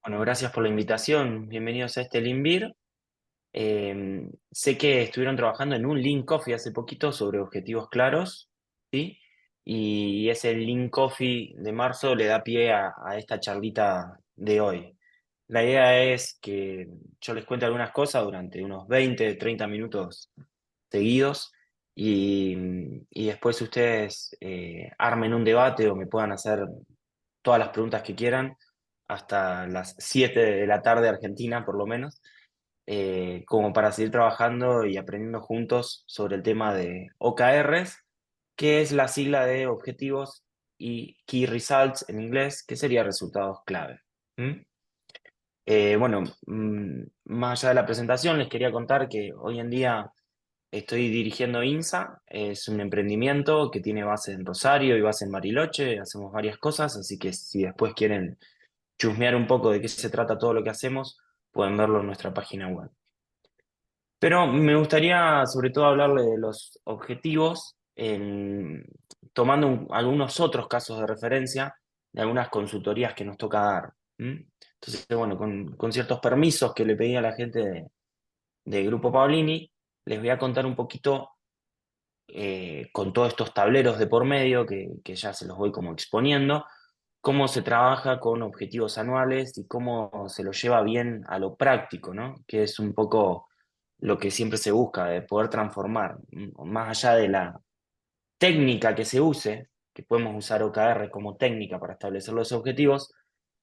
Bueno, gracias por la invitación. Bienvenidos a este Limbir. Sé que estuvieron trabajando en un Lean Coffee hace poquito sobre objetivos claros, ¿sí? Y ese Lean Coffee de marzo le da pie a esta charlita de hoy. La idea es que yo les cuente algunas cosas durante unos 20, 30 minutos seguidos y, y después ustedes armen un debate o me puedan hacer todas las preguntas que quieran hasta las 7 de la tarde Argentina, por lo menos, como para seguir trabajando y aprendiendo juntos sobre el tema de OKRs, que es la sigla de objetivos y Key Results en inglés, que sería resultados clave. ¿Mm? Bueno, más allá de la presentación, les quería contar que hoy en día estoy dirigiendo INSA, es un emprendimiento que tiene base en Rosario y base en Bariloche, hacemos varias cosas, así que si después quieren chusmear un poco de qué se trata todo lo que hacemos, pueden verlo en nuestra página web. Pero me gustaría sobre todo hablarle de los objetivos, tomando algunos otros casos de referencia de algunas consultorías que nos toca dar. ¿M? Entonces, bueno, con ciertos permisos que le pedí a la gente de Grupo Paolini, les voy a contar un poquito con todos estos tableros de por medio que ya se los voy como exponiendo, cómo se trabaja con objetivos anuales y cómo se lo lleva bien a lo práctico, ¿no? Que es un poco lo que siempre se busca, de poder transformar, más allá de la técnica que se use, que podemos usar OKR como técnica para establecer los objetivos,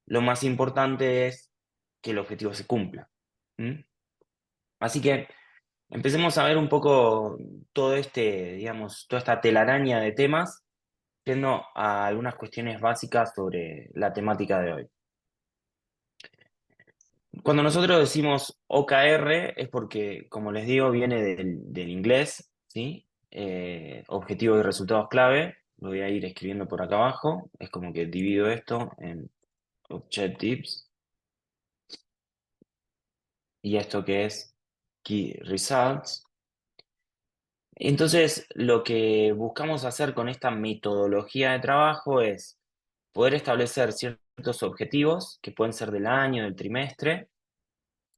lo más importante es que el objetivo se cumpla. ¿M? Así que empecemos a ver un poco todo digamos, toda esta telaraña de temas, yendo a algunas cuestiones básicas sobre la temática de hoy. Cuando nosotros decimos OKR es porque, como les digo, viene del inglés, ¿sí? Objetivos y resultados clave. Lo voy a ir escribiendo por acá abajo. Es como que divido esto en objectives y esto que es key results. Entonces, lo que buscamos hacer con esta metodología de trabajo es poder establecer ciertos objetivos que pueden ser del año, del trimestre,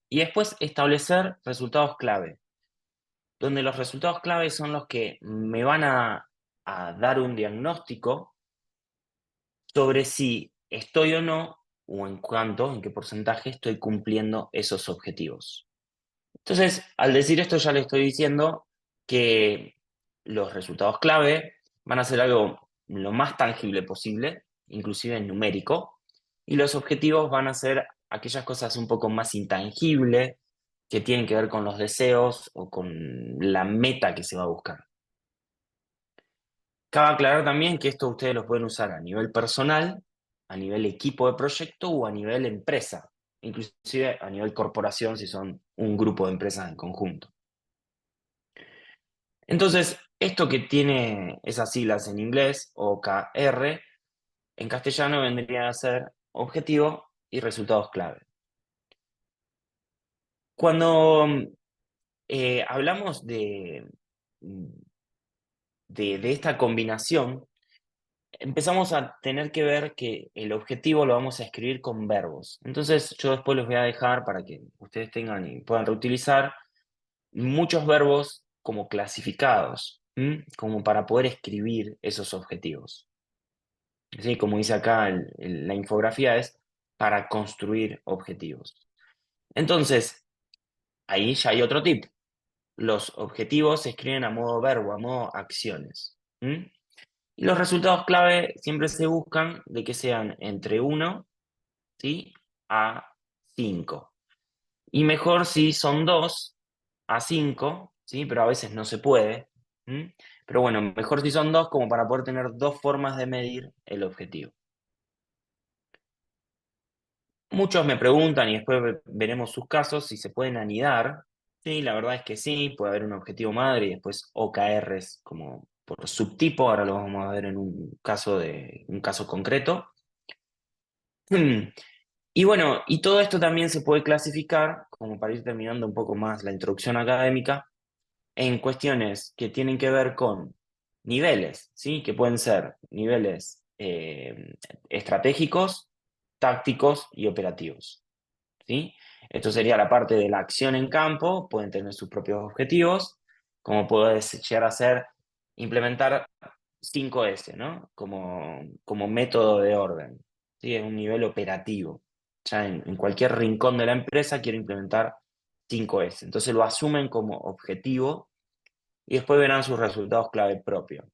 y después establecer resultados clave, donde los resultados clave son los que me van a dar un diagnóstico sobre si estoy o no, o en cuánto, en qué porcentaje estoy cumpliendo esos objetivos. Entonces, al decir esto ya le estoy diciendo que los resultados clave van a ser algo lo más tangible posible, inclusive numérico, y los objetivos van a ser aquellas cosas un poco más intangibles que tienen que ver con los deseos o con la meta que se va a buscar. Cabe aclarar también que esto ustedes lo pueden usar a nivel personal, a nivel equipo de proyecto o a nivel empresa, inclusive a nivel corporación si son un grupo de empresas en conjunto. Entonces, esto que tiene esas siglas en inglés, OKR, en castellano vendría a ser objetivo y resultados clave. Cuando hablamos de esta combinación, empezamos a tener que ver que el objetivo lo vamos a escribir con verbos. Entonces, yo después los voy a dejar para que ustedes tengan y puedan reutilizar muchos verbos como clasificados, como para poder escribir esos objetivos. Sí, como dice acá la infografía, es para construir objetivos. Entonces, ahí ya hay otro tip. Los objetivos se escriben a modo verbo, a modo acciones. Y los resultados clave siempre se buscan de que sean entre 1, ¿sí? a 5. Y mejor si son 2 a 5, ¿sí? Pero a veces no se puede. Pero bueno, mejor si son 2 como para poder tener dos formas de medir el objetivo. Muchos me preguntan, y después veremos sus casos, si se pueden anidar. Sí, la verdad es que sí, puede haber un objetivo madre y después OKRs como por subtipo, ahora lo vamos a ver en un caso concreto. Y bueno, y todo esto también se puede clasificar, como para ir terminando un poco más la introducción académica, en cuestiones que tienen que ver con niveles, ¿sí? Que pueden ser niveles estratégicos, tácticos y operativos. ¿sí? Esto sería la parte de la acción en campo, pueden tener sus propios objetivos, como puede llegar a ser implementar 5S, ¿no? Como método de orden, ¿sí? En un nivel operativo. Ya en cualquier rincón de la empresa quiero implementar 5S. Entonces lo asumen como objetivo y después verán sus resultados clave propios.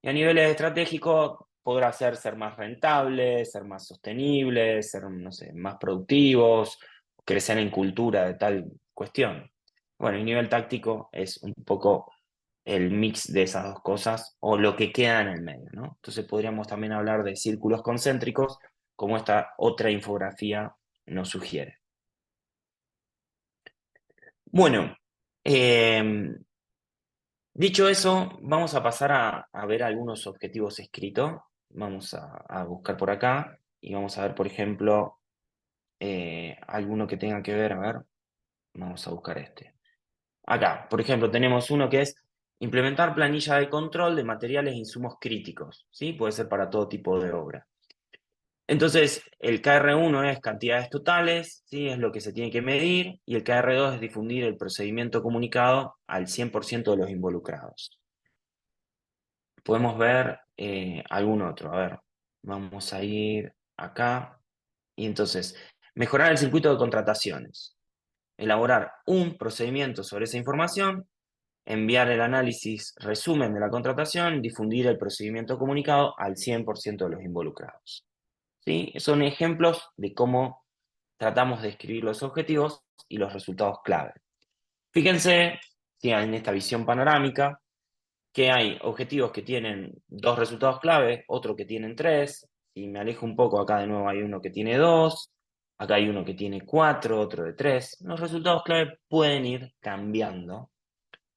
Y a niveles estratégicos podrá ser más rentables, ser más sostenibles, ser, no sé, más productivos, crecer en cultura de tal cuestión. Bueno, y nivel táctico es un poco el mix de esas dos cosas o lo que queda en el medio, ¿no? Entonces podríamos también hablar de círculos concéntricos, como esta otra infografía nos sugiere. Bueno, dicho eso, vamos a pasar a ver algunos objetivos escritos. Vamos a buscar por acá y vamos a ver, por ejemplo, alguno que tenga que ver, a ver, vamos a buscar este. Acá, por ejemplo, tenemos uno que es implementar planilla de control de materiales e insumos críticos, ¿sí? Puede ser para todo tipo de obra. Entonces, el KR1 es cantidades totales, ¿sí? Es lo que se tiene que medir, y el KR2 es difundir el procedimiento comunicado al 100% de los involucrados. Podemos ver algún otro, a ver, vamos a ir acá, y entonces, mejorar el circuito de contrataciones, elaborar un procedimiento sobre esa información, enviar el análisis resumen de la contratación, difundir el procedimiento comunicado al 100% de los involucrados. ¿Sí? Son ejemplos de cómo tratamos de escribir los objetivos y los resultados clave. Fíjense, ¿sí? En esta visión panorámica, que hay objetivos que tienen 2 resultados clave, otro que tienen 3. Si me alejo un poco, acá de nuevo hay uno que tiene 2, acá hay uno que tiene 4, otro de 3. Los resultados clave pueden ir cambiando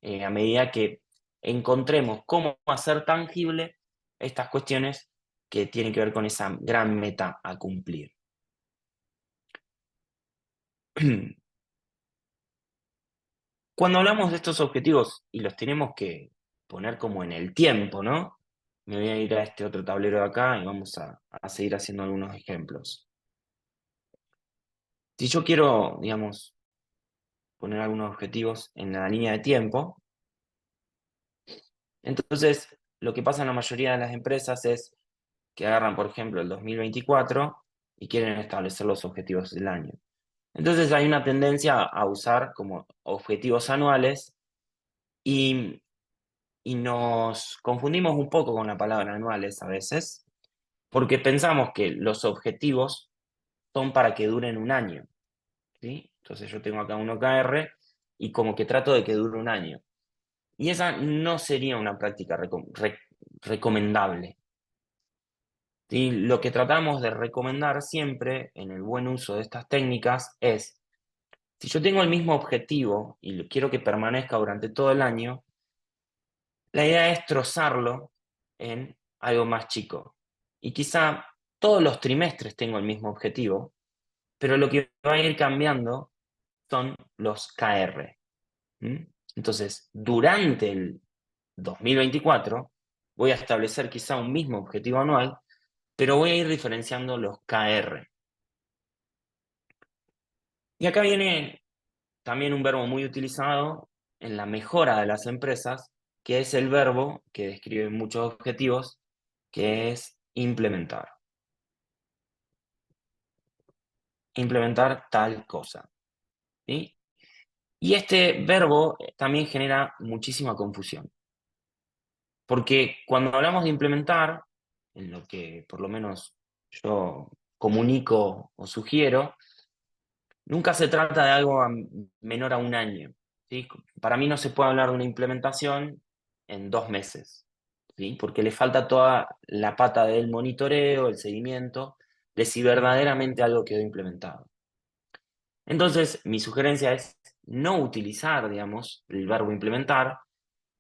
a medida que encontremos cómo hacer tangible estas cuestiones que tienen que ver con esa gran meta a cumplir. Cuando hablamos de estos objetivos y los tenemos que poner como en el tiempo, ¿no? Me voy a ir a este otro tablero de acá y vamos a seguir haciendo algunos ejemplos. Si yo quiero, digamos, poner algunos objetivos en la línea de tiempo, entonces lo que pasa en la mayoría de las empresas es que agarran, por ejemplo, el 2024 y quieren establecer los objetivos del año. Entonces hay una tendencia a usar como objetivos anuales y, y nos confundimos un poco con la palabra anuales a veces, porque pensamos que los objetivos son para que duren un año, ¿sí? Entonces yo tengo acá un OKR y como que trato de que dure un año. Y esa no sería una práctica recomendable. ¿Sí? Lo que tratamos de recomendar siempre en el buen uso de estas técnicas es, si yo tengo el mismo objetivo y quiero que permanezca durante todo el año, la idea es trozarlo en algo más chico. Y quizá todos los trimestres tengo el mismo objetivo, pero lo que va a ir cambiando son los KR. Entonces, durante el 2024 voy a establecer quizá un mismo objetivo anual, pero voy a ir diferenciando los KR. Y acá viene también un verbo muy utilizado en la mejora de las empresas, que es el verbo que describe muchos objetivos, que es implementar. Implementar tal cosa. ¿Sí? Y este verbo también genera muchísima confusión. Porque cuando hablamos de implementar, en lo que por lo menos yo comunico o sugiero, nunca se trata de algo menor a un año. ¿Sí? Para mí no se puede hablar de una implementación en 2 meses, ¿sí? Porque le falta toda la pata del monitoreo, el seguimiento, de si verdaderamente algo quedó implementado. Entonces, mi sugerencia es no utilizar, digamos, el verbo implementar,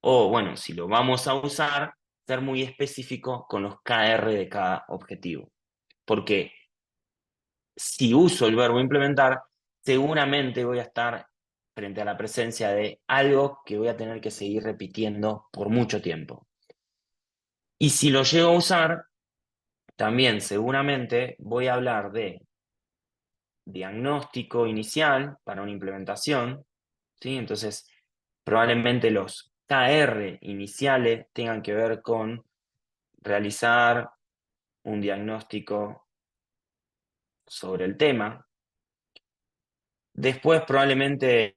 o bueno, si lo vamos a usar, ser muy específico con los KR de cada objetivo. Porque si uso el verbo implementar, seguramente voy a estar frente a la presencia de algo que voy a tener que seguir repitiendo por mucho tiempo. Y si lo llego a usar, también seguramente voy a hablar de diagnóstico inicial para una implementación, ¿sí? Entonces, probablemente los KR iniciales tengan que ver con realizar un diagnóstico sobre el tema. Después, probablemente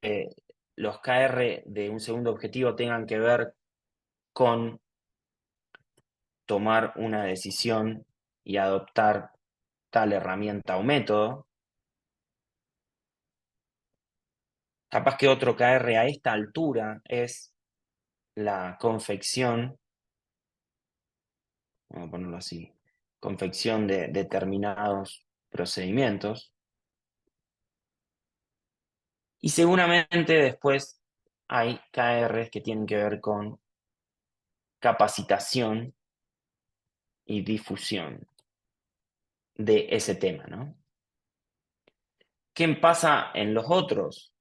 los KR de un segundo objetivo tengan que ver con tomar una decisión y adoptar tal herramienta o método. Capaz que otro KR a esta altura es la confección, vamos a ponerlo así, confección de determinados procedimientos. Y seguramente después hay KRs que tienen que ver con capacitación y difusión de ese tema, ¿no? ¿Qué pasa en los otros?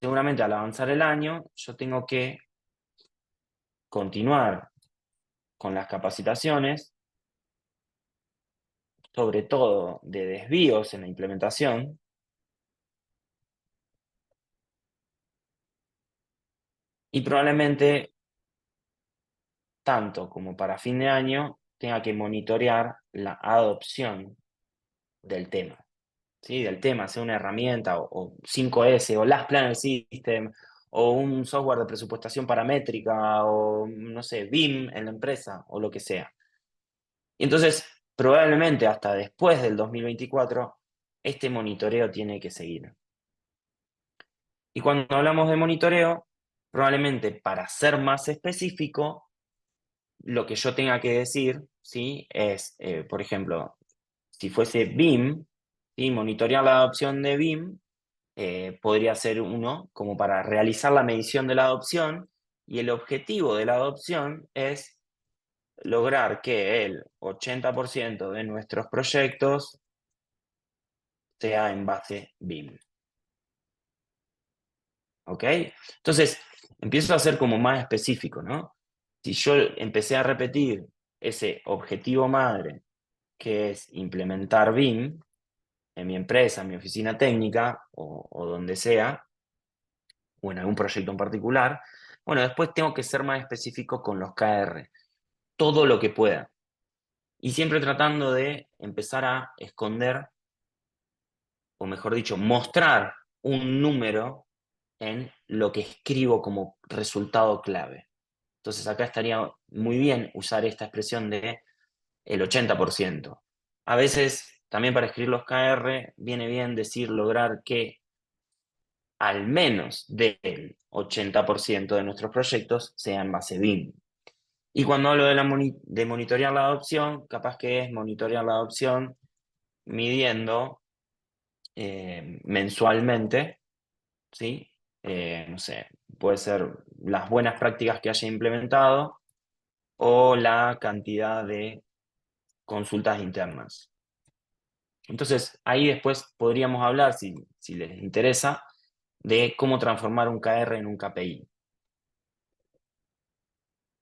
Seguramente al avanzar el año, yo tengo que continuar con las capacitaciones, sobre todo de desvíos en la implementación, y probablemente tanto como para fin de año tenga que monitorear la adopción del tema, ¿sí? Del tema, sea una herramienta o 5S o Last Planner System o un software de presupuestación paramétrica o, no sé, BIM en la empresa o lo que sea. Y entonces, probablemente hasta después del 2024, este monitoreo tiene que seguir. Y cuando hablamos de monitoreo, probablemente para ser más específico, lo que yo tenga que decir, ¿sí? Es, por ejemplo, si fuese BIM, ¿sí? Monitorear la adopción de BIM, podría ser uno como para realizar la medición de la adopción, y el objetivo de la adopción es lograr que el 80% de nuestros proyectos sea en base BIM. ¿Ok? Entonces, empiezo a ser como más específico, ¿no? Si yo empecé a repetir ese objetivo madre, que es implementar BIM en mi empresa, en mi oficina técnica o donde sea, o en algún proyecto en particular, bueno, después tengo que ser más específico con los KR, todo lo que pueda. Y siempre tratando de empezar a esconder, o mejor dicho, mostrar un número en lo que escribo como resultado clave. Entonces acá estaría muy bien usar esta expresión de el 80%. A veces, también para escribir los KR, viene bien decir lograr que al menos del 80% de nuestros proyectos sean en base BIM. Y cuando hablo de monitorear la adopción, capaz que es monitorear la adopción midiendo mensualmente, ¿sí? No sé, puede ser las buenas prácticas que haya implementado o la cantidad de consultas internas. Entonces, ahí después podríamos hablar, si les interesa, de cómo transformar un KR en un KPI.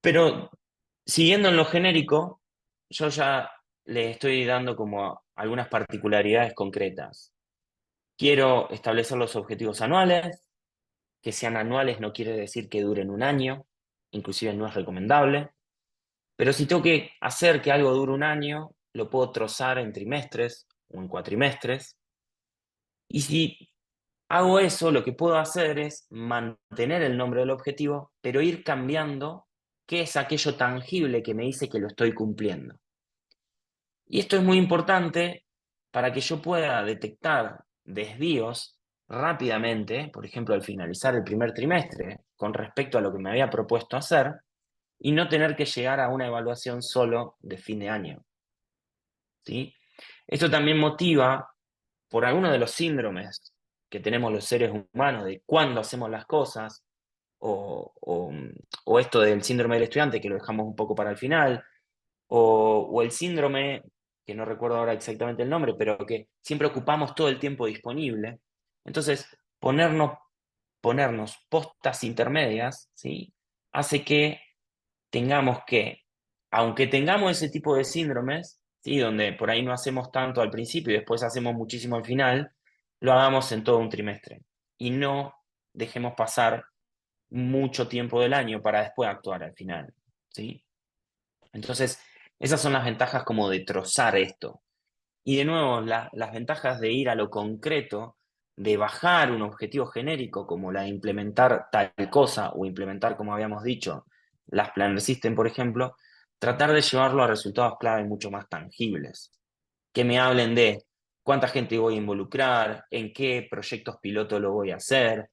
Pero siguiendo en lo genérico, yo ya le estoy dando como algunas particularidades concretas. Quiero establecer los objetivos anuales. Que sean anuales no quiere decir que duren un año, inclusive no es recomendable. Pero si tengo que hacer que algo dure un año, lo puedo trozar en trimestres o en cuatrimestres. Y si hago eso, lo que puedo hacer es mantener el nombre del objetivo, pero ir cambiando qué es aquello tangible que me dice que lo estoy cumpliendo. Y esto es muy importante para que yo pueda detectar desvíos rápidamente, por ejemplo, al finalizar el primer trimestre, con respecto a lo que me había propuesto hacer, y no tener que llegar a una evaluación solo de fin de año. ¿Sí? Esto también motiva por algunos de los síndromes que tenemos los seres humanos de cuándo hacemos las cosas, o esto del síndrome del estudiante, que lo dejamos un poco para el final, o el síndrome, que no recuerdo ahora exactamente el nombre, pero que siempre ocupamos todo el tiempo disponible. Entonces, ponernos postas intermedias, ¿sí? Hace que tengamos que, aunque tengamos ese tipo de síndromes, ¿sí? Donde por ahí no hacemos tanto al principio y después hacemos muchísimo al final, lo hagamos en todo un trimestre y no dejemos pasar mucho tiempo del año para después actuar al final, ¿sí? Entonces, esas son las ventajas como de trozar esto. Y de nuevo, las ventajas de ir a lo concreto, de bajar un objetivo genérico como la de implementar tal cosa o implementar, como habíamos dicho, las Planner System, por ejemplo, tratar de llevarlo a resultados clave mucho más tangibles. Que me hablen de cuánta gente voy a involucrar, en qué proyectos piloto lo voy a hacer,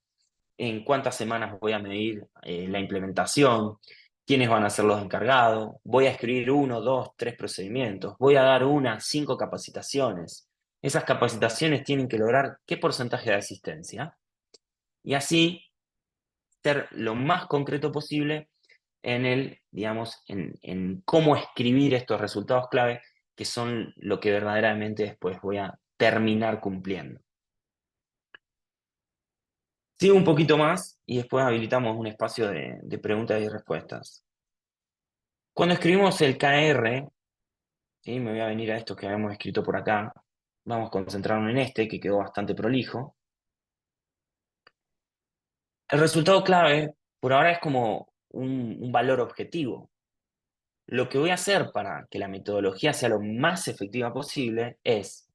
en cuántas semanas voy a medir la implementación, quiénes van a ser los encargados, voy a escribir uno, dos, tres procedimientos, voy a dar una, cinco capacitaciones. Esas capacitaciones tienen que lograr qué porcentaje de asistencia y así ser lo más concreto posible en el, digamos, en cómo escribir estos resultados clave que son lo que verdaderamente después voy a terminar cumpliendo. Sigo un poquito más y después habilitamos un espacio de preguntas y respuestas. Cuando escribimos el KR, ¿sí? Me voy a venir a esto que habíamos escrito por acá. Vamos a concentrarnos en este, que quedó bastante prolijo. El resultado clave, por ahora, es como un valor objetivo. Lo que voy a hacer para que la metodología sea lo más efectiva posible es,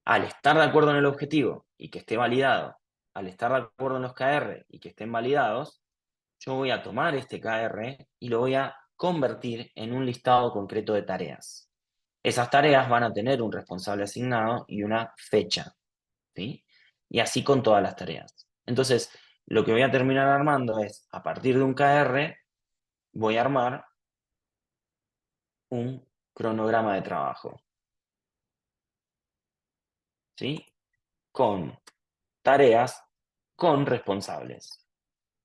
al estar de acuerdo en el objetivo y que esté validado, al estar de acuerdo en los KR y que estén validados, yo voy a tomar este KR y lo voy a convertir en un listado concreto de tareas. Esas tareas van a tener un responsable asignado y una fecha, ¿sí? Y así con todas las tareas. Entonces, lo que voy a terminar armando es, a partir de un KR, voy a armar un cronograma de trabajo, ¿sí? Con tareas, con responsables.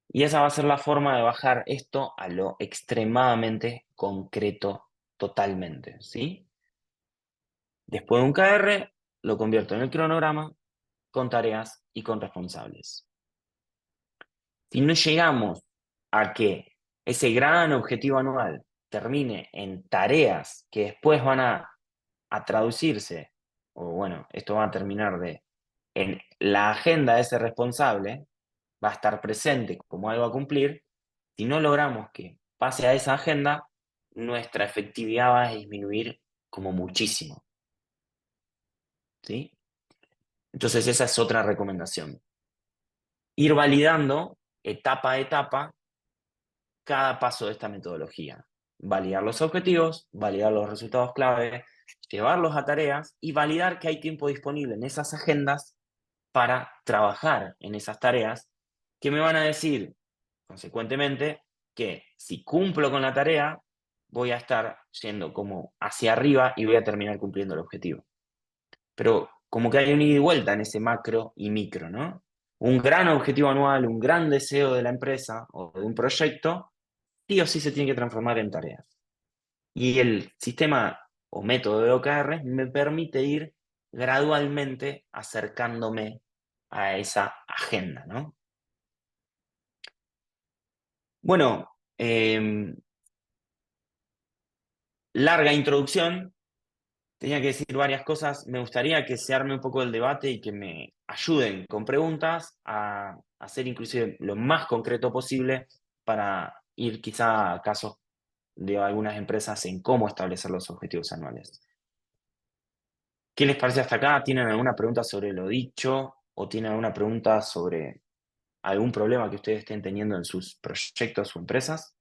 Y esa va a ser la forma de bajar esto a lo extremadamente concreto totalmente, ¿sí? Después de un KR, lo convierto en el cronograma con tareas y con responsables. Si no llegamos a que ese gran objetivo anual termine en tareas que después van a traducirse, o bueno, esto va a terminar en la agenda de ese responsable, va a estar presente como algo a cumplir, si no logramos que pase a esa agenda, nuestra efectividad va a disminuir como muchísimo, ¿sí? Entonces esa es otra recomendación. Ir validando etapa a etapa cada paso de esta metodología. Validar los objetivos, validar los resultados clave, llevarlos a tareas y validar que hay tiempo disponible en esas agendas para trabajar en esas tareas que me van a decir, consecuentemente, que si cumplo con la tarea, voy a estar yendo como hacia arriba y voy a terminar cumpliendo el objetivo. Pero como que hay un ida y vuelta en ese macro y micro, ¿no? Un gran objetivo anual, un gran deseo de la empresa o de un proyecto, sí o sí se tiene que transformar en tareas. Y el sistema o método de OKR me permite ir gradualmente acercándome a esa agenda, ¿no? Bueno, larga introducción, tenía que decir varias cosas. Me gustaría que se arme un poco el debate y que me ayuden con preguntas a hacer inclusive lo más concreto posible para ir quizá a casos de algunas empresas en cómo establecer los objetivos anuales. ¿Qué les parece hasta acá? ¿Tienen alguna pregunta sobre lo dicho o tienen alguna pregunta sobre algún problema que ustedes estén teniendo en sus proyectos o empresas?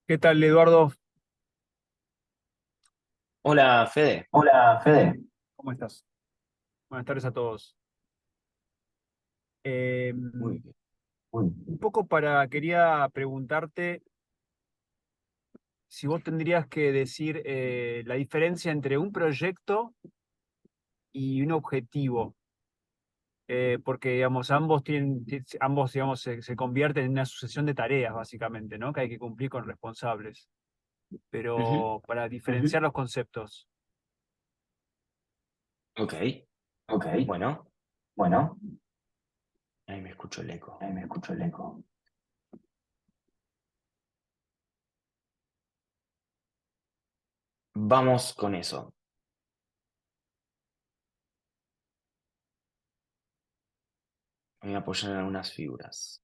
¿Qué tal, Eduardo? Hola, Fede. Hola, Fede. ¿Cómo estás? Buenas tardes a todos. Muy bien. Un poco quería preguntarte si vos tendrías que decir la diferencia entre un proyecto y un objetivo, porque digamos, ambos digamos, se convierten en una sucesión de tareas, básicamente, ¿no? Que hay que cumplir con responsables. Ujú. Pero para diferenciar los conceptos. Ok, Ok. bueno. Bueno, ahí me escucho el eco. Ahí me escucho el eco. Vamos con eso. Voy a apoyar en algunas figuras.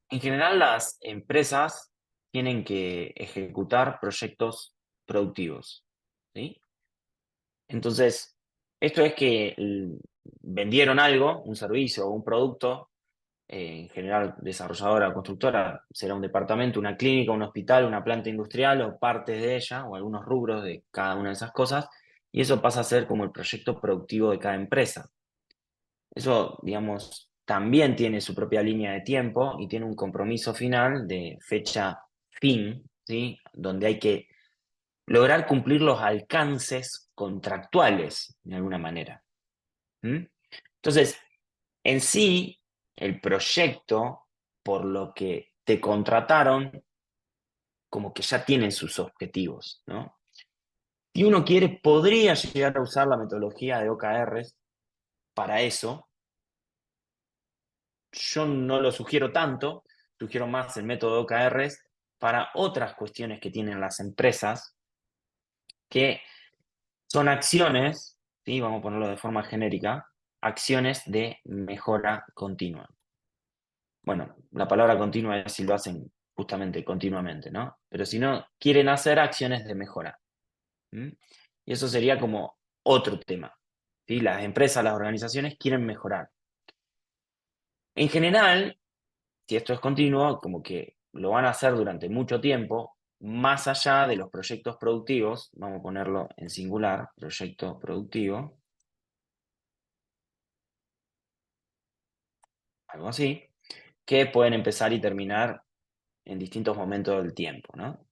En general, las empresas tienen que ejecutar proyectos productivos, ¿sí? Entonces, esto es que vendieron algo, un servicio o un producto, en general desarrolladora o constructora, será un departamento, una clínica, un hospital, una planta industrial o partes de ella o algunos rubros de cada una de esas cosas, y eso pasa a ser como el proyecto productivo de cada empresa. Eso, digamos, también tiene su propia línea de tiempo y tiene un compromiso final de fecha fin, ¿sí? Donde hay que lograr cumplir los alcances contractuales, de alguna manera. ¿Mm? Entonces, en sí, el proyecto, por lo que te contrataron, como que ya tienen sus objetivos, ¿no? Si uno quiere, podría llegar a usar la metodología de OKRs para eso. Yo no lo sugiero tanto, sugiero más el método de OKRs para otras cuestiones que tienen las empresas, que son acciones, ¿sí? Vamos a ponerlo de forma genérica, acciones de mejora continua. Bueno, la palabra continua es si lo hacen justamente continuamente, ¿no? Pero si no, quieren hacer acciones de mejora. ¿Mm? Y eso sería como otro tema. ¿Sí? Las empresas, las organizaciones quieren mejorar. En general, si esto es continuo, como que lo van a hacer durante mucho tiempo, más allá de los proyectos productivos, vamos a ponerlo en singular, proyecto productivo, algo así, que pueden empezar y terminar en distintos momentos del tiempo, ¿no?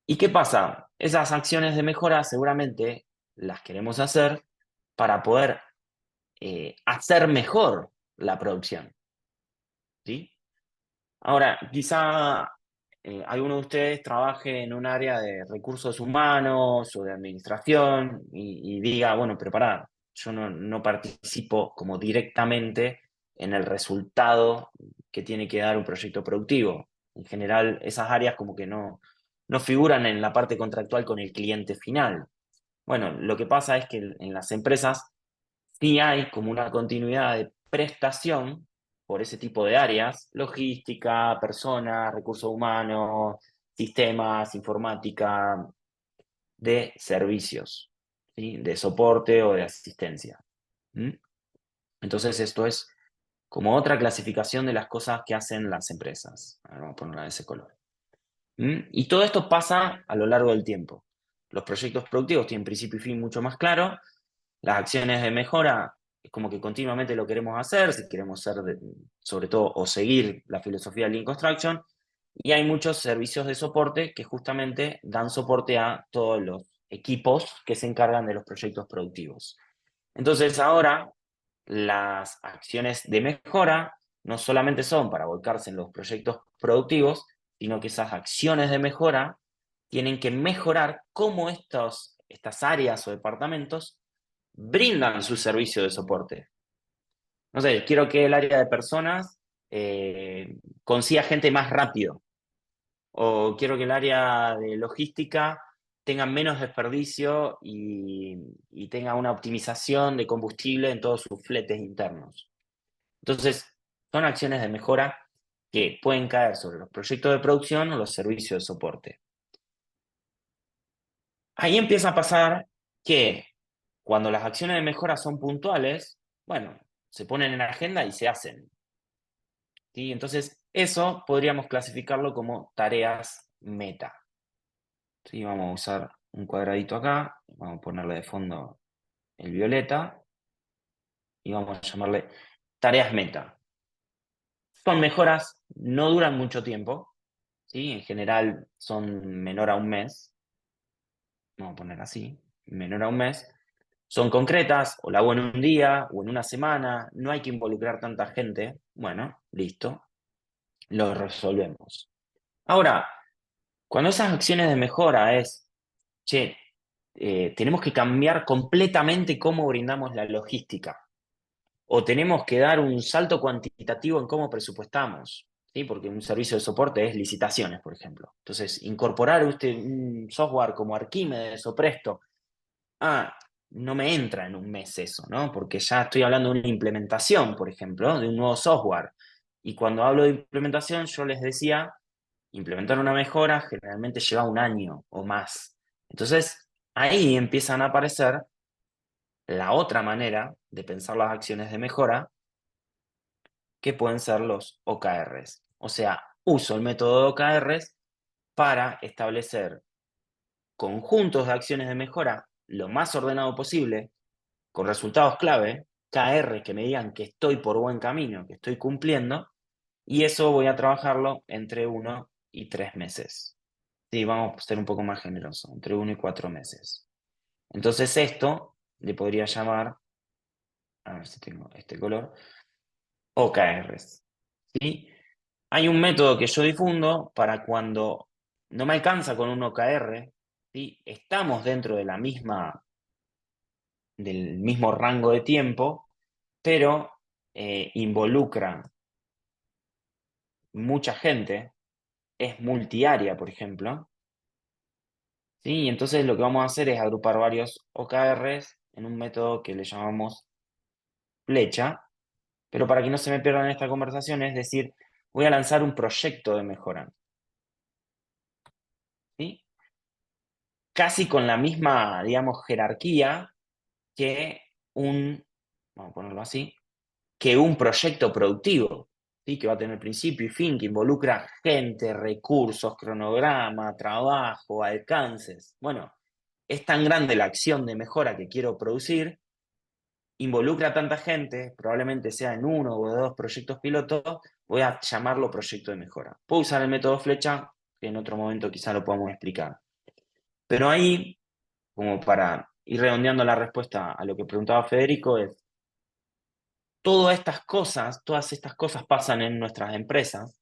¿Y qué pasa? Esas acciones de mejora seguramente las queremos hacer para poder hacer mejor la producción, ¿sí? Ahora, quizá alguno de ustedes trabaje en un área de recursos humanos o de administración y diga, bueno, pero pará, yo no participo como directamente en el resultado que tiene que dar un proyecto productivo. En general, esas áreas como que no figuran en la parte contractual con el cliente final. Bueno, lo que pasa es que en las empresas sí hay como una continuidad de prestación por ese tipo de áreas, logística, personas, recursos humanos, sistemas, informática, de servicios, ¿sí? De soporte o de asistencia. ¿Mm? Entonces esto es como otra clasificación de las cosas que hacen las empresas. Ahora vamos a ponerla de ese color. ¿Mm? Y todo esto pasa a lo largo del tiempo. Los proyectos productivos tienen principio y fin mucho más claro. Las acciones de mejora es como que continuamente lo queremos hacer, si queremos ser, sobre todo, o seguir la filosofía de Lean Construction. Y hay muchos servicios de soporte que justamente dan soporte a todos los equipos que se encargan de los proyectos productivos. Entonces ahora las acciones de mejora no solamente son para volcarse en los proyectos productivos, sino que esas acciones de mejora tienen que mejorar cómo estas áreas o departamentos brindan su servicio de soporte. No sé, quiero que el área de personas consiga gente más rápido, o quiero que el área de logística tenga menos desperdicio y tenga una optimización de combustible en todos sus fletes internos. Entonces, son acciones de mejora que pueden caer sobre los proyectos de producción o los servicios de soporte. Ahí empieza a pasar que cuando las acciones de mejora son puntuales, bueno, se ponen en agenda y se hacen. ¿Sí? Entonces, eso podríamos clasificarlo como tareas meta. ¿Sí? Vamos a usar un cuadradito acá, vamos a ponerle de fondo el violeta y vamos a llamarle tareas meta. Son mejoras, no duran mucho tiempo, ¿sí? En general son menor a un mes, vamos a poner así, menor a un mes. Son concretas, o la hago en un día o en una semana, no hay que involucrar tanta gente. Bueno, listo, lo resolvemos. Ahora, cuando esas acciones de mejora es, che, tenemos que cambiar completamente cómo brindamos la logística o tenemos que dar un salto cuantitativo en cómo presupuestamos, ¿sí? Porque un servicio de soporte es licitaciones, por ejemplo. Entonces, incorporar usted un software como Arquímedes o Presto, no me entra en un mes eso, ¿no? Porque ya estoy hablando de una implementación, por ejemplo, de un nuevo software. Y cuando hablo de implementación, yo les decía, implementar una mejora generalmente lleva un año o más. Entonces, ahí empiezan a aparecer la otra manera de pensar las acciones de mejora, que pueden ser los OKRs. O sea, uso el método de OKRs para establecer conjuntos de acciones de mejora lo más ordenado posible, con resultados clave, KR que me digan que estoy por buen camino, que estoy cumpliendo, y eso voy a trabajarlo entre 1 y 3 meses. Sí, vamos a ser un poco más generosos, entre 1 y 4 meses. Entonces esto le podría llamar, a ver si tengo este color, OKRs. ¿Sí? Hay un método que yo difundo para cuando no me alcanza con un OKR, ¿sí? Estamos dentro de del mismo rango de tiempo, pero involucra mucha gente, es multiárea, por ejemplo, ¿sí? Entonces lo que vamos a hacer es agrupar varios OKRs en un método que le llamamos flecha, pero para que no se me pierdan en esta conversación, es decir, voy a lanzar un proyecto de mejora, ¿sí? Casi con la misma, digamos, jerarquía que vamos a ponerlo así, que un proyecto productivo, ¿sí? Que va a tener principio y fin, que involucra gente, recursos, cronograma, trabajo, alcances. Bueno, es tan grande la acción de mejora que quiero producir, involucra a tanta gente, probablemente sea en uno o dos proyectos pilotos, voy a llamarlo proyecto de mejora. Puedo usar el método flecha, que en otro momento quizá lo podamos explicar. Pero ahí, como para ir redondeando la respuesta a lo que preguntaba Federico, es todas estas cosas pasan en nuestras empresas,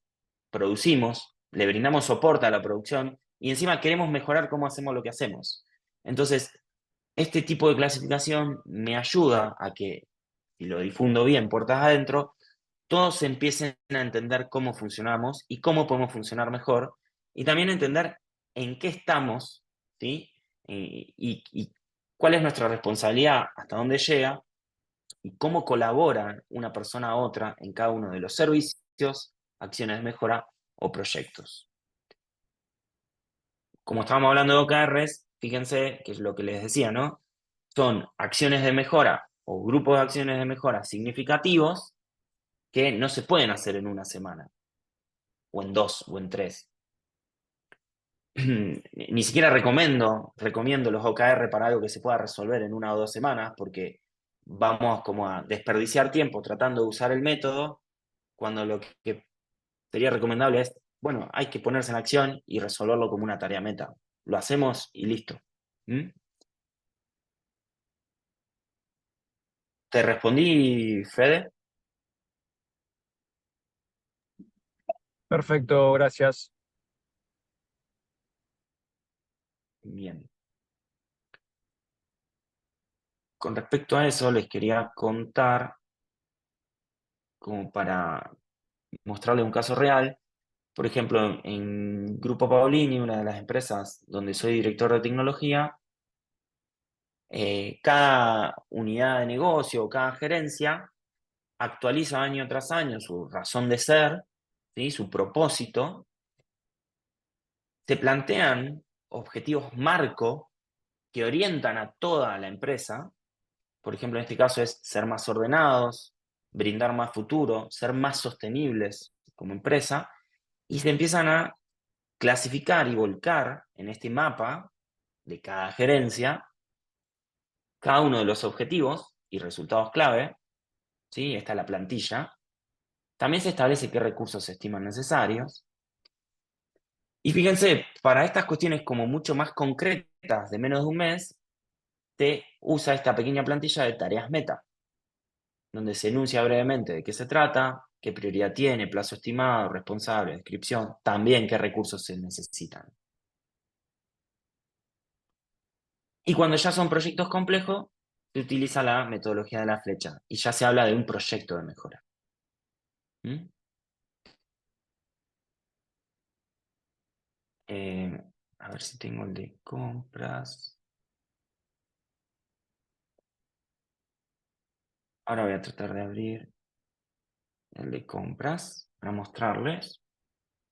producimos, le brindamos soporte a la producción y encima queremos mejorar cómo hacemos lo que hacemos. Entonces, este tipo de clasificación me ayuda a que, si lo difundo bien puertas adentro, todos empiecen a entender cómo funcionamos y cómo podemos funcionar mejor, y también entender en qué estamos, ¿sí? Y cuál es nuestra responsabilidad, hasta dónde llega, y cómo colabora una persona a otra en cada uno de los servicios, acciones de mejora o proyectos. Como estábamos hablando de OKRs, fíjense que es lo que les decía, ¿no? Son acciones de mejora o grupos de acciones de mejora significativos que no se pueden hacer en una semana, o en 2, o en 3. Ni siquiera recomiendo los OKR para algo que se pueda resolver en 1 o 2 semanas, porque vamos como a desperdiciar tiempo tratando de usar el método, cuando lo que sería recomendable es, bueno, hay que ponerse en acción y resolverlo como una tarea meta. Lo hacemos y listo. ¿Mm? ¿Te respondí, Fede? Perfecto, gracias. Bien. Con respecto a eso, les quería contar, como para mostrarles un caso real. Por ejemplo, en Grupo Paolini, una de las empresas donde soy director de tecnología, cada unidad de negocio o cada gerencia actualiza año tras año su razón de ser, ¿sí? Su propósito. Se plantean objetivos marco que orientan a toda la empresa. Por ejemplo, en este caso es ser más ordenados, brindar más futuro, ser más sostenibles como empresa, y se empiezan a clasificar y volcar en este mapa de cada gerencia cada uno de los objetivos y resultados clave, ¿sí? Está la plantilla. También se establece qué recursos se estiman necesarios. Y fíjense, para estas cuestiones como mucho más concretas de menos de un mes, se usa esta pequeña plantilla de tareas meta, donde se enuncia brevemente de qué se trata, qué prioridad tiene, plazo estimado, responsable, descripción, también qué recursos se necesitan. Y cuando ya son proyectos complejos, se utiliza la metodología de la flecha y ya se habla de un proyecto de mejora. ¿Mm? Eh, a ver si tengo el de compras. Ahora voy a tratar de abrir el de compras para mostrarles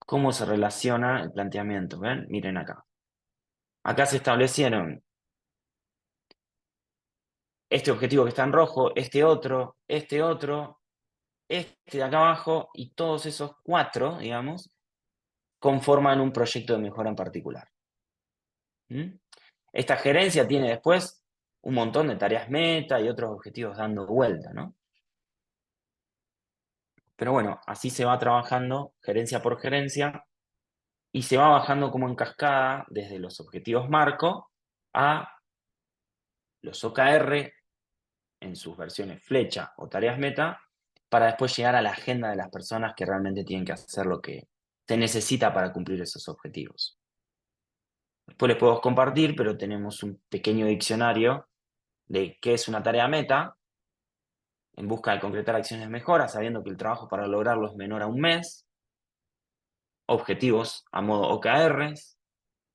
cómo se relaciona el planteamiento. ¿Ven? Miren acá. Acá se establecieron este objetivo que está en rojo, este otro, este de acá abajo, y todos esos 4, digamos, conforman un proyecto de mejora en particular. ¿Mm? Esta gerencia tiene después un montón de tareas meta y otros objetivos dando vuelta, ¿no? Pero bueno, así se va trabajando gerencia por gerencia y se va bajando como en cascada desde los objetivos marco a los OKR en sus versiones flecha o tareas meta, para después llegar a la agenda de las personas que realmente tienen que hacer lo que se necesita para cumplir esos objetivos. Después les puedo compartir, pero tenemos un pequeño diccionario de qué es una tarea meta, en busca de concretar acciones de mejora, sabiendo que el trabajo para lograrlo es menor a un mes, objetivos a modo OKRs,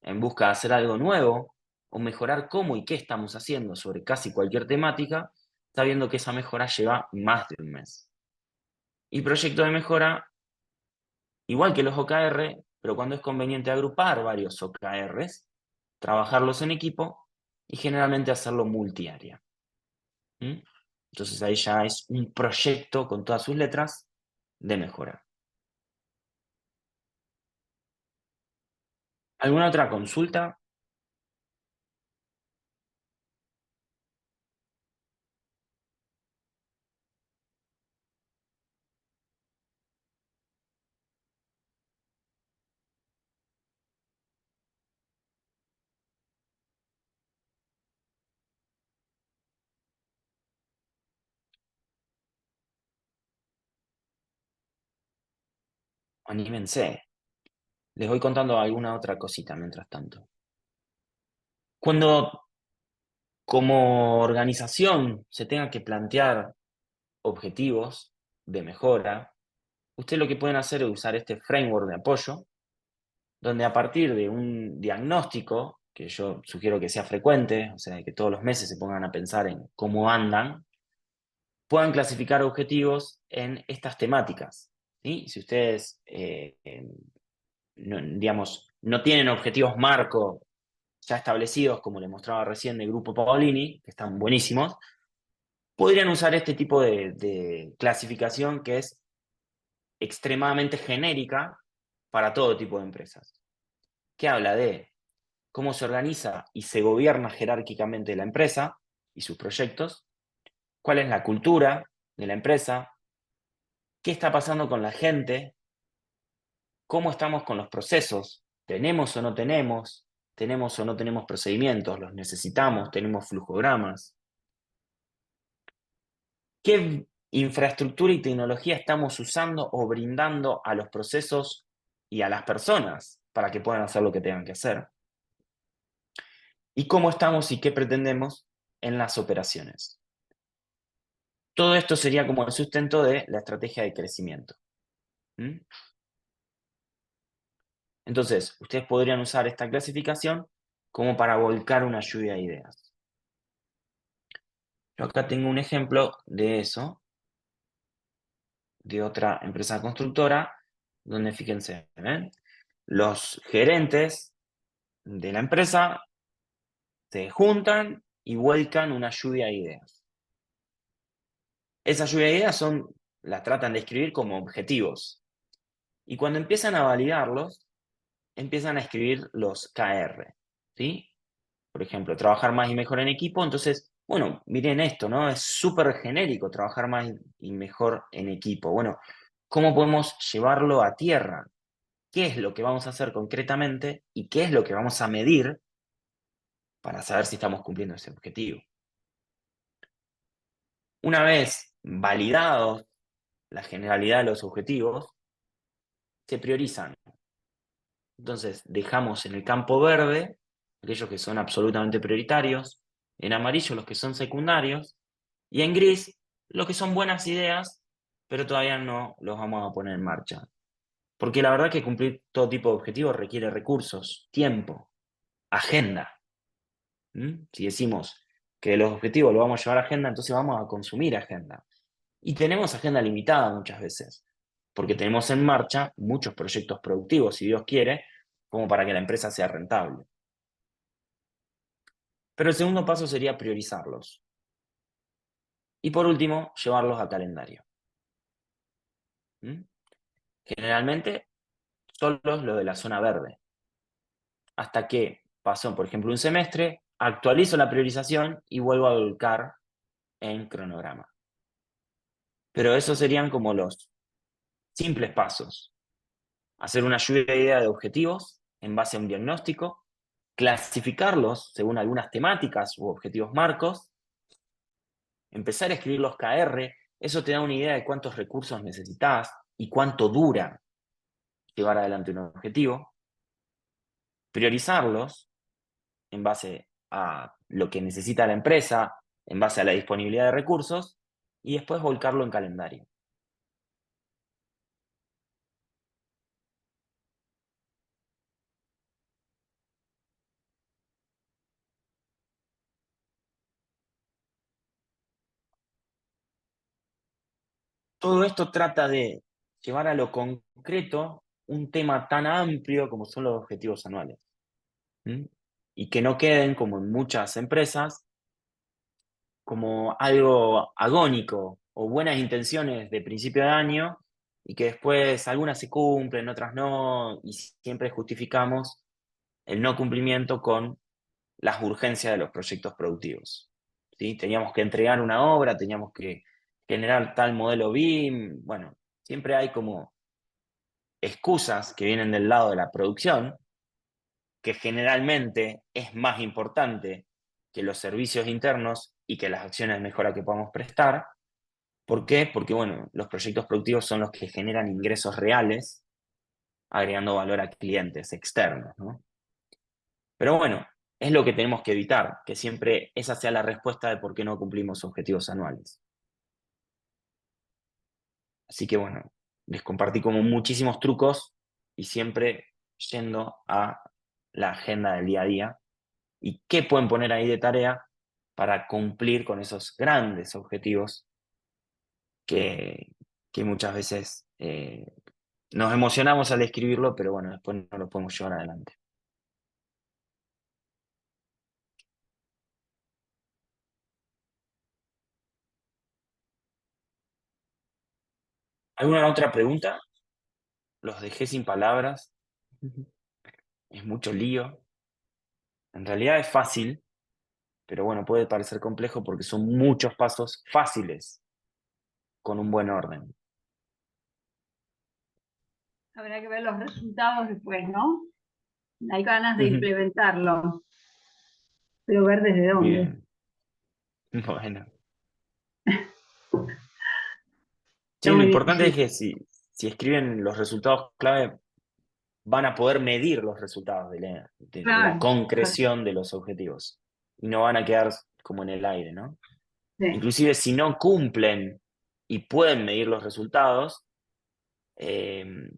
en busca de hacer algo nuevo o mejorar cómo y qué estamos haciendo sobre casi cualquier temática, sabiendo que esa mejora lleva más de un mes. Y proyecto de mejora, igual que los OKR, pero cuando es conveniente agrupar varios OKRs, trabajarlos en equipo y generalmente hacerlo multiárea. ¿Mm? Entonces ahí ya es un proyecto con todas sus letras de mejora. ¿Alguna otra consulta? Anímense. Les voy contando alguna otra cosita mientras tanto. Cuando como organización se tenga que plantear objetivos de mejora, ustedes lo que pueden hacer es usar este framework de apoyo, donde a partir de un diagnóstico, que yo sugiero que sea frecuente, o sea, que todos los meses se pongan a pensar en cómo andan, puedan clasificar objetivos en estas temáticas. ¿Sí? Si ustedes, no, digamos, no tienen objetivos marco ya establecidos, como les mostraba recién del Grupo Paolini, que están buenísimos, podrían usar este tipo de clasificación que es extremadamente genérica para todo tipo de empresas, que habla de cómo se organiza y se gobierna jerárquicamente la empresa y sus proyectos, cuál es la cultura de la empresa, qué está pasando con la gente, cómo estamos con los procesos, tenemos o no tenemos procedimientos, los necesitamos, tenemos flujogramas, qué infraestructura y tecnología estamos usando o brindando a los procesos y a las personas para que puedan hacer lo que tengan que hacer, y cómo estamos y qué pretendemos en las operaciones. Todo esto sería como el sustento de la estrategia de crecimiento. ¿Mm? Entonces, ustedes podrían usar esta clasificación como para volcar una lluvia de ideas. Yo acá tengo un ejemplo de eso, de otra empresa constructora, donde fíjense, ¿ven? Los gerentes de la empresa se juntan y vuelcan una lluvia de ideas. Esas lluvia de ideas las tratan de escribir como objetivos. Y cuando empiezan a validarlos, empiezan a escribir los KR, ¿sí? Por ejemplo, trabajar más y mejor en equipo. Entonces, bueno, miren esto, ¿no? Es súper genérico trabajar más y mejor en equipo. Bueno, ¿cómo podemos llevarlo a tierra? ¿Qué es lo que vamos a hacer concretamente y qué es lo que vamos a medir para saber si estamos cumpliendo ese objetivo? Una vez validados la generalidad de los objetivos, se priorizan. Entonces, dejamos en el campo verde aquellos que son absolutamente prioritarios, en amarillo los que son secundarios, y en gris los que son buenas ideas, pero todavía no los vamos a poner en marcha. Porque la verdad que cumplir todo tipo de objetivos requiere recursos, tiempo, agenda. Si decimos que los objetivos los vamos a llevar a agenda, entonces vamos a consumir agenda. Y tenemos agenda limitada muchas veces, porque tenemos en marcha muchos proyectos productivos, si Dios quiere, como para que la empresa sea rentable. Pero el segundo paso sería priorizarlos. Y por último, llevarlos a calendario. Generalmente, solo lo de la zona verde. Hasta que pasó, por ejemplo, un semestre, actualizo la priorización y vuelvo a volcar en cronograma. Pero esos serían como los simples pasos. Hacer una lluvia de ideas de objetivos en base a un diagnóstico, clasificarlos según algunas temáticas u objetivos marcos, empezar a escribir los KR, eso te da una idea de cuántos recursos necesitas y cuánto dura llevar adelante un objetivo, priorizarlos en base a lo que necesita la empresa, en base a la disponibilidad de recursos, y después volcarlo en calendario. Todo esto trata de llevar a lo concreto un tema tan amplio como son los objetivos anuales. ¿Mm? Y que no queden, como en muchas empresas, como algo agónico o buenas intenciones de principio de año y que después algunas se cumplen, otras no, y siempre justificamos el no cumplimiento con las urgencias de los proyectos productivos. ¿Sí? Teníamos que entregar una obra, teníamos que generar tal modelo BIM, bueno, siempre hay como excusas que vienen del lado de la producción, que generalmente es más importante que los servicios internos y que las acciones de mejora que podamos prestar. ¿Por qué? Porque, bueno, los proyectos productivos son los que generan ingresos reales, agregando valor a clientes externos, ¿no? Pero bueno, es lo que tenemos que evitar, que siempre esa sea la respuesta de por qué no cumplimos objetivos anuales. Así que bueno, les compartí como muchísimos trucos y siempre yendo a la agenda del día a día y qué pueden poner ahí de tarea para cumplir con esos grandes objetivos que, que muchas veces nos emocionamos al escribirlo, pero bueno, después no lo podemos llevar adelante. ¿Alguna otra pregunta? Los dejé sin palabras. Es mucho lío. En realidad es fácil, pero bueno, puede parecer complejo porque son muchos pasos fáciles con un buen orden. Habrá que ver los resultados después, ¿no? Hay ganas de implementarlo, pero ver desde dónde. Bien. Bueno. Sí, Está lo muy importante es difícil. que si escriben los resultados clave, van a poder medir los resultados de la Claro, concreción de los objetivos y no van a quedar como en el aire, ¿no? sí. Inclusive si no cumplen y pueden medir los resultados, eh,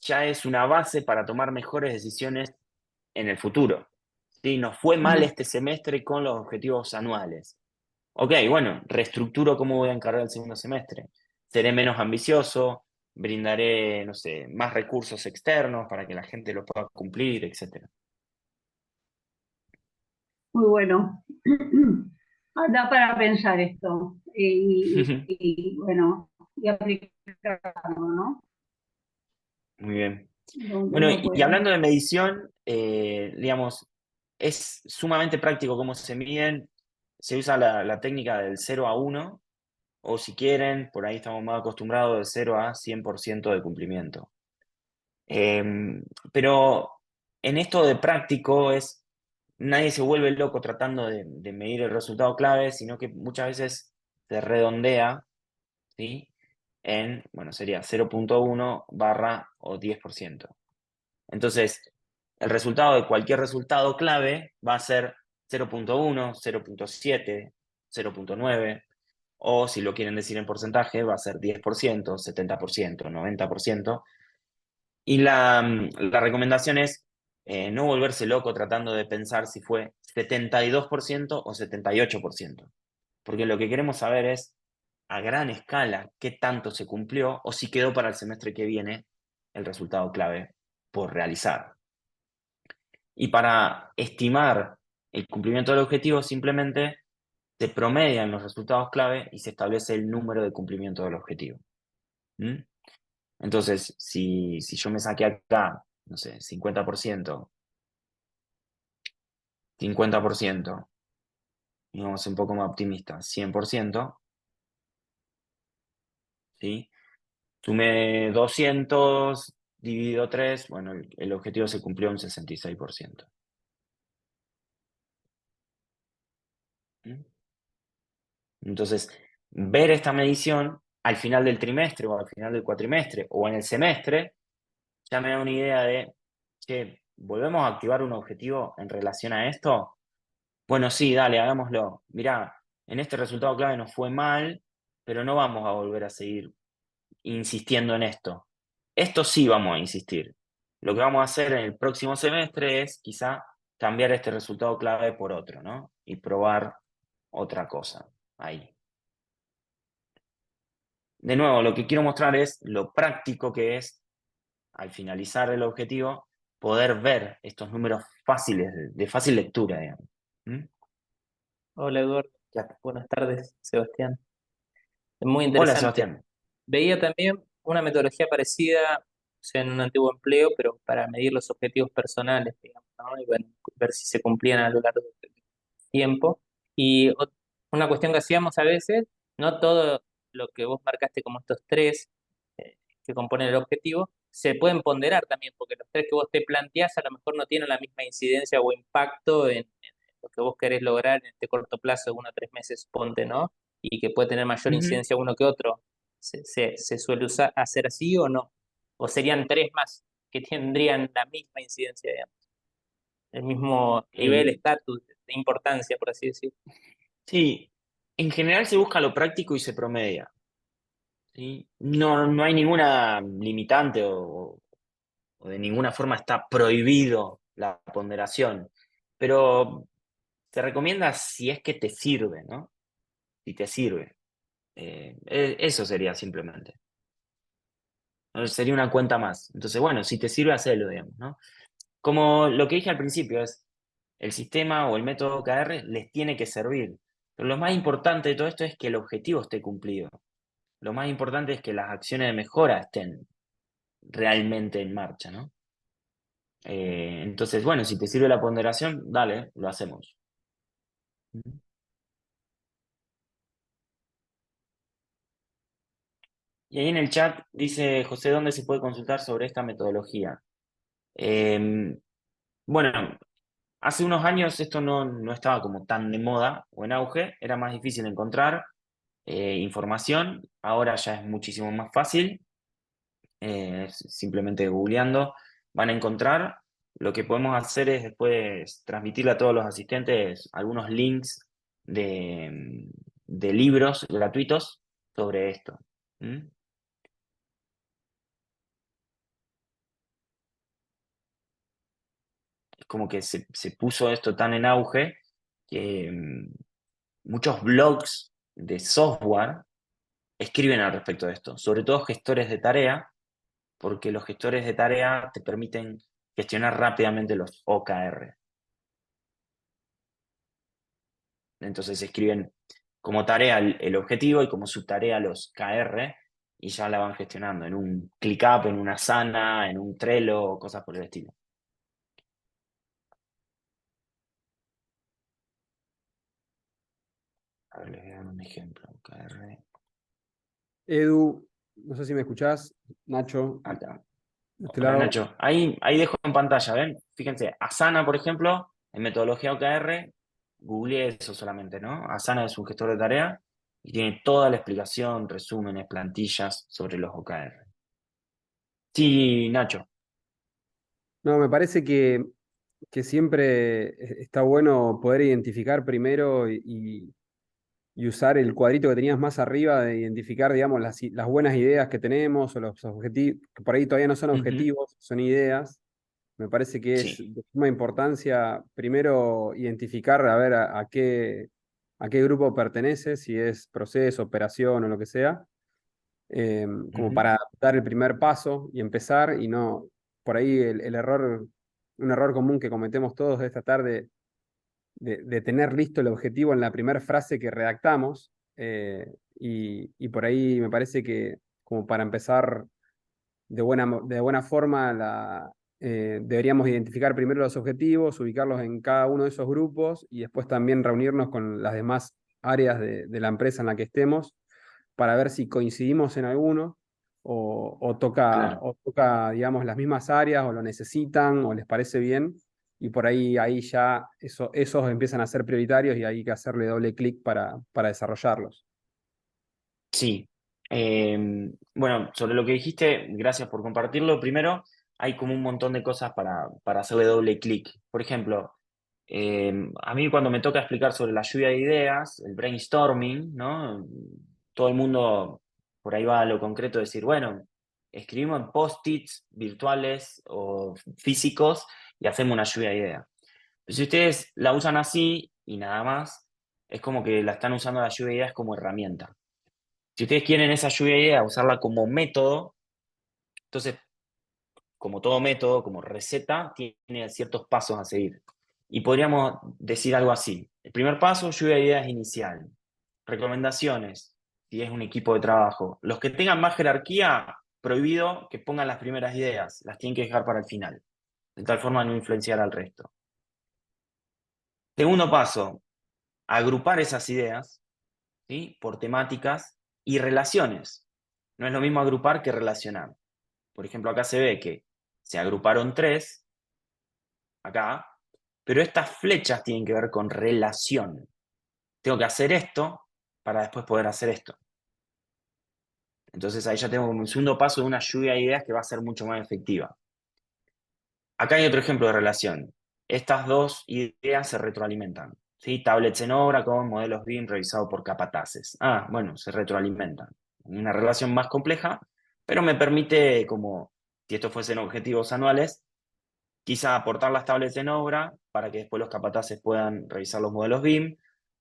ya es una base para tomar mejores decisiones en el futuro. ¿Sí? Nos fue mal Ujú. este semestre con los objetivos anuales. Ok, bueno, reestructuro cómo voy a encargar el segundo semestre. Seré menos ambicioso, brindaré, no sé, más recursos externos para que la gente lo pueda cumplir, etc. Muy bueno. Da para pensar esto. Y, bueno, y aplicarlo, ¿no? Muy bien. Donde Bueno, uno y pueda. hablando de medición, digamos, es sumamente práctico cómo se miden. Se usa la técnica del 0 a 1, o si quieren, por ahí estamos más acostumbrados del 0 a 100% de cumplimiento. Pero en esto de práctico nadie se vuelve loco tratando de medir el resultado clave, sino que muchas veces se redondea, ¿sí? Bueno, sería 0,1 barra o 10%. Entonces, el resultado de cualquier resultado clave va a ser 0.1, 0.7, 0.9, o si lo quieren decir en porcentaje, va a ser 10%, 70%, 90%. Y la recomendación es no volverse loco tratando de pensar si fue 72% o 78%, porque lo que queremos saber es a gran escala qué tanto se cumplió o si quedó para el semestre que viene el resultado clave por realizar. Y para estimar el cumplimiento del objetivo, simplemente se promedian los resultados clave y se establece el número de cumplimiento del objetivo. ¿Mm? Entonces, si yo me saqué acá, no sé, 50%, 50%, y vamos a ser un poco más optimistas, 100%, ¿sí? Sumé 200, dividido 3, bueno, el objetivo se cumplió un 66%. ¿Mm? Entonces, ver esta medición al final del trimestre o al final del cuatrimestre o en el semestre, ya me da una idea de, che, ¿volvemos a activar un objetivo en relación a esto? Bueno, sí, dale, hagámoslo. Mirá, en este resultado clave nos fue mal, pero no vamos a volver a seguir insistiendo en esto. Esto sí vamos a insistir. Lo que vamos a hacer en el próximo semestre es quizá cambiar este resultado clave por otro, ¿no? Y probar otra cosa ahí. De nuevo, lo que quiero mostrar es lo práctico que es, al finalizar el objetivo, poder ver estos números fáciles, de fácil lectura, digamos. ¿Mm? Hola Eduardo, Ya. buenas tardes, Sebastián. Es muy Hola, interesante. Sebastián. Veía también una metodología parecida, o sea, en un antiguo empleo, pero para medir los objetivos personales, digamos, ¿no? Y bueno, ver si se cumplían a lo largo del tiempo. Y una cuestión que hacíamos a veces, no todo lo que vos marcaste como estos tres que componen el objetivo, se pueden ponderar también, porque los tres que vos te planteás a lo mejor no tienen la misma incidencia o impacto en lo que vos querés lograr en este corto plazo, 1 o 3 meses, ponte, ¿no? Y que puede tener mayor Ujú. incidencia uno que otro. ¿Se suele hacer así o no? ¿O serían tres más que tendrían la misma incidencia, digamos? El mismo nivel, Eh, estatus, de importancia, por así decirlo. sí, en general se busca lo práctico y se promedia. ¿Sí? No hay ninguna limitante o de ninguna forma está prohibido la ponderación, pero se recomienda si es que te sirve, ¿no? Si te sirve. Eso sería simplemente. Sería una cuenta más. Entonces, bueno, si te sirve, hacelo, digamos, ¿no? Como lo que dije al principio, es el sistema o el método OKR les tiene que servir. Pero lo más importante de todo esto es que el objetivo esté cumplido. Lo más importante es que las acciones de mejora estén realmente en marcha, ¿no? Entonces, bueno, si te sirve la ponderación, dale, lo hacemos. Y ahí en el chat dice José, ¿dónde se puede consultar sobre esta metodología? Bueno, hace unos años esto no estaba como tan de moda o en auge, era más difícil encontrar información, ahora ya es muchísimo más fácil, simplemente googleando van a encontrar. Lo que podemos hacer es después transmitirle a todos los asistentes algunos links de libros gratuitos sobre esto. ¿Mm? Es como que se puso esto tan en auge que muchos blogs de software escriben al respecto de esto, sobre todo gestores de tarea, porque los gestores de tarea te permiten gestionar rápidamente los OKR. Entonces escriben como tarea el objetivo y como subtarea los KR y ya la van gestionando en un ClickUp, en una Asana, en un Trello, cosas por el estilo. A ver, les voy a dar un ejemplo. OKR, Edu, no sé si me escuchás, Nacho, acá. de este Hola lado. Nacho. Ahí dejo en pantalla, ¿ven? Fíjense, Asana, por ejemplo, en metodología OKR, googleé eso solamente, ¿no? Asana es un gestor de tarea y tiene toda la explicación, resúmenes, plantillas sobre los OKR. Sí, Nacho. No, me parece que siempre está bueno poder identificar primero y usar el cuadrito que tenías más arriba de identificar, digamos, las buenas ideas que tenemos o los objetivos, que por ahí todavía no son Ujú. objetivos, son ideas. Me parece que es Sí. de suma importancia primero identificar a ver a qué grupo pertenece, si es proceso, operación o lo que sea, como Ujú. para dar el primer paso y empezar y no, por ahí el error, un error común que cometemos todos es tratar de tener listo el objetivo en la primera frase que redactamos, y por ahí me parece que como para empezar de buena forma, deberíamos identificar primero los objetivos, ubicarlos en cada uno de esos grupos y después también reunirnos con las demás áreas de la empresa en la que estemos para ver si coincidimos en alguno Claro. o toca, digamos, las mismas áreas o lo necesitan o les parece bien. Y por ahí ya esos empiezan a ser prioritarios y hay que hacerle doble clic para desarrollarlos. Sí. Bueno, sobre lo que dijiste, gracias por compartirlo. Primero, hay como un montón de cosas para hacerle doble clic. Por ejemplo, a mí cuando me toca explicar sobre la lluvia de ideas, el brainstorming, ¿no? Todo el mundo por ahí va a lo concreto de decir, bueno, escribimos en post-its virtuales o físicos y hacemos una lluvia de ideas. Si ustedes la usan así y nada más, es como que la están usando la lluvia de ideas como herramienta. Si ustedes quieren esa lluvia de ideas, usarla como método, entonces, como todo método, como receta, tiene ciertos pasos a seguir. Y podríamos decir algo así. El primer paso, lluvia de ideas inicial. Recomendaciones, si es un equipo de trabajo. Los que tengan más jerarquía, prohibido que pongan las primeras ideas, las tienen que dejar para el final, de tal forma de no influenciar al resto. Segundo paso, agrupar esas ideas, ¿sí? Por temáticas y relaciones. No es lo mismo agrupar que relacionar. Por ejemplo, acá se ve que se agruparon tres, acá, pero estas flechas tienen que ver con relación. Tengo que hacer esto para después poder hacer esto. Entonces ahí ya tengo un segundo paso de una lluvia de ideas que va a ser mucho más efectiva. Acá hay otro ejemplo de relación. Estas dos ideas se retroalimentan. ¿Sí? Tablets en obra con modelos BIM revisados por capataces. Ah, bueno, se retroalimentan. Una relación más compleja, pero me permite, como si estos fuesen objetivos anuales, quizá aportar las tablets en obra para que después los capataces puedan revisar los modelos BIM.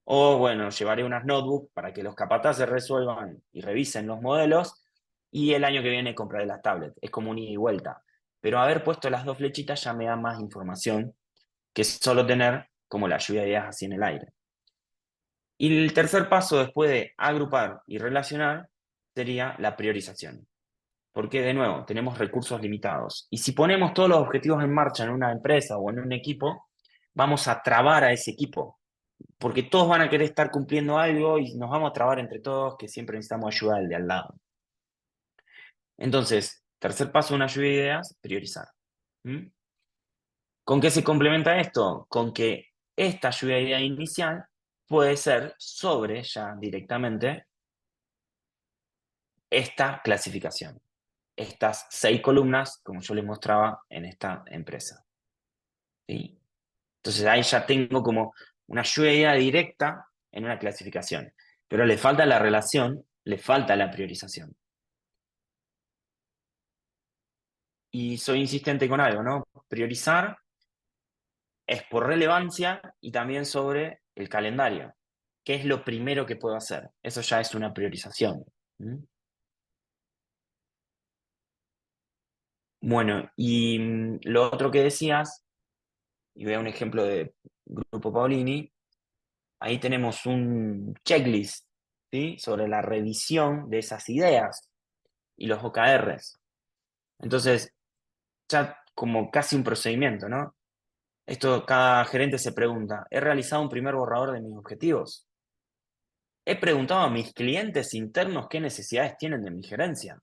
O bueno, llevaré unas notebooks para que los capataces resuelvan y revisen los modelos. Y el año que viene compraré las tablets. Es como un ida y vuelta. Pero haber puesto las dos flechitas ya me da más información que solo tener como la lluvia de ideas así en el aire. Y el tercer paso después de agrupar y relacionar sería la priorización. Porque de nuevo, tenemos recursos limitados. Y si ponemos todos los objetivos en marcha en una empresa o en un equipo, vamos a trabar a ese equipo. Porque todos van a querer estar cumpliendo algo y nos vamos a trabar entre todos que siempre necesitamos ayuda del de al lado. Entonces, tercer paso de una lluvia de ideas, priorizar. ¿Mm? ¿Con qué se complementa esto? Con que esta lluvia de idea inicial puede ser sobre ya directamente esta clasificación, estas 6 columnas, como yo les mostraba en esta empresa. ¿Sí? Entonces ahí ya tengo como una lluvia de idea directa en una clasificación, pero le falta la relación, le falta la priorización. Y soy insistente con algo, ¿no? Priorizar es por relevancia y también sobre el calendario. ¿Qué es lo primero que puedo hacer? Eso ya es una priorización. ¿Mm? Bueno, y lo otro que decías, y voy a un ejemplo de Grupo Paulini, ahí tenemos un checklist, ¿sí? Sobre la revisión de esas ideas y los OKRs. Entonces, ya como casi un procedimiento, ¿no? Esto cada gerente se pregunta, ¿he realizado un primer borrador de mis objetivos? He preguntado a mis clientes internos qué necesidades tienen de mi gerencia.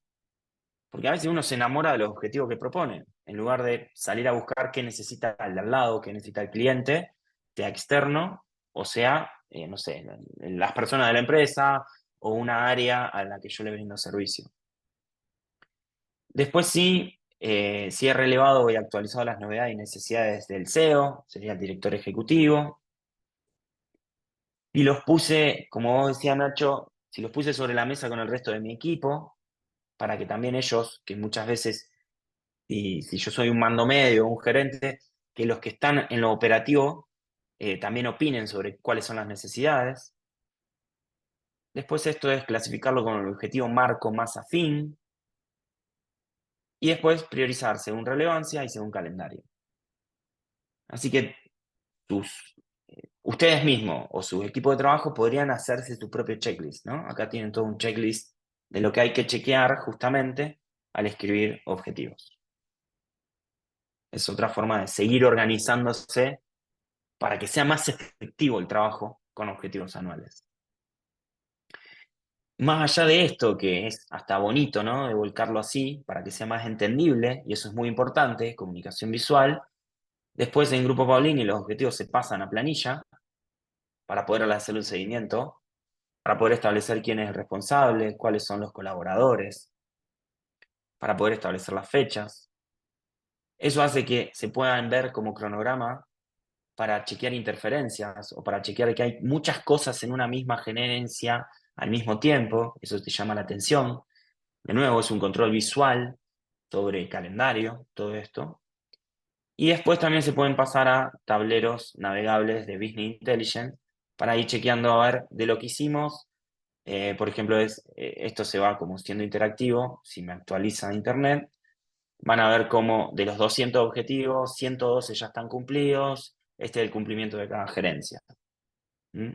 Porque a veces uno se enamora de los objetivos que propone, en lugar de salir a buscar qué necesita el de al lado, qué necesita el cliente, sea externo, o sea, no sé, las personas de la empresa o una área a la que yo le brindo servicio. Después sí, Si he relevado y actualizado las novedades y necesidades del CEO, sería el director ejecutivo. Y los puse, como vos decías, Nacho, si los puse sobre la mesa con el resto de mi equipo, para que también ellos, que muchas veces, si yo soy un mando medio o un gerente, que los que están en lo operativo también opinen sobre cuáles son las necesidades. Después esto es clasificarlo con el objetivo marco más afín. Y después priorizar según relevancia y según calendario. Así que ustedes mismos o su equipo de trabajo podrían hacerse su propio checklist, ¿no? Acá tienen todo un checklist de lo que hay que chequear justamente al escribir objetivos. Es otra forma de seguir organizándose para que sea más efectivo el trabajo con objetivos anuales. Más allá de esto, que es hasta bonito, ¿no? De volcarlo así, para que sea más entendible, y eso es muy importante, comunicación visual. Después en Grupo Paulini los objetivos se pasan a planilla para poder hacer un seguimiento, para poder establecer quién es el responsable, cuáles son los colaboradores, para poder establecer las fechas. Eso hace que se puedan ver como cronograma para chequear interferencias o para chequear que hay muchas cosas en una misma gerencia al mismo tiempo. Eso te llama la atención. De nuevo, es un control visual sobre el calendario, todo esto. Y después también se pueden pasar a tableros navegables de Business Intelligence para ir chequeando a ver de lo que hicimos. Por ejemplo, esto se va como siendo interactivo. Si me actualiza Internet, van a ver cómo de los 200 objetivos, 112 ya están cumplidos. Este es el cumplimiento de cada gerencia. ¿Mm?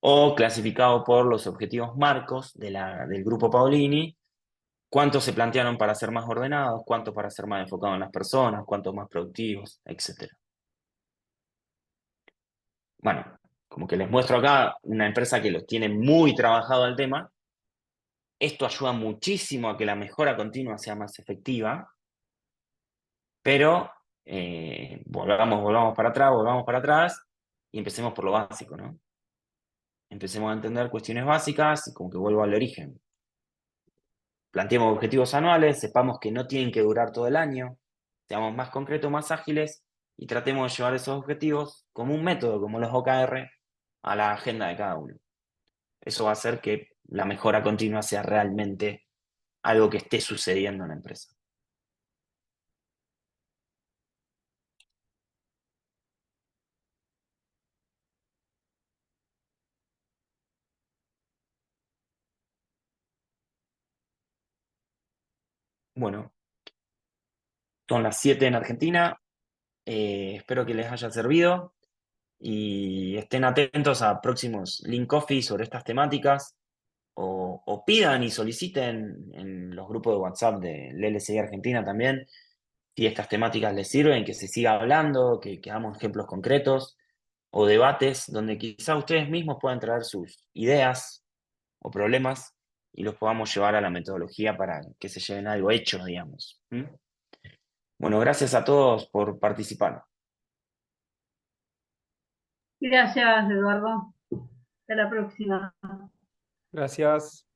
O clasificado por los objetivos marcos del grupo Paulini. ¿Cuántos se plantearon para ser más ordenados? ¿Cuántos para ser más enfocados en las personas? ¿Cuántos más productivos? Etcétera. Bueno, como que les muestro acá una empresa que los tiene muy trabajado el tema. Esto ayuda muchísimo a que la mejora continua sea más efectiva, pero volvamos para atrás y empecemos por lo básico, ¿no? Empecemos a entender cuestiones básicas y como que vuelvo al origen. Planteemos objetivos anuales, sepamos que no tienen que durar todo el año, seamos más concretos, más ágiles y tratemos de llevar esos objetivos como un método, como los OKR, a la agenda de cada uno. Eso va a hacer que la mejora continua sea realmente algo que esté sucediendo en la empresa. Bueno, son las 7 en Argentina. Espero que les haya servido y estén atentos a próximos Link Coffee sobre estas temáticas o pidan y soliciten en los grupos de WhatsApp del LSI Argentina también si estas temáticas les sirven, que se siga hablando, que hagamos ejemplos concretos o debates donde quizá ustedes mismos puedan traer sus ideas o problemas y los podamos llevar a la metodología para que se lleven algo hecho, digamos. ¿Mm? Bueno, gracias a todos por participar. Gracias, Eduardo. Hasta la próxima. Gracias.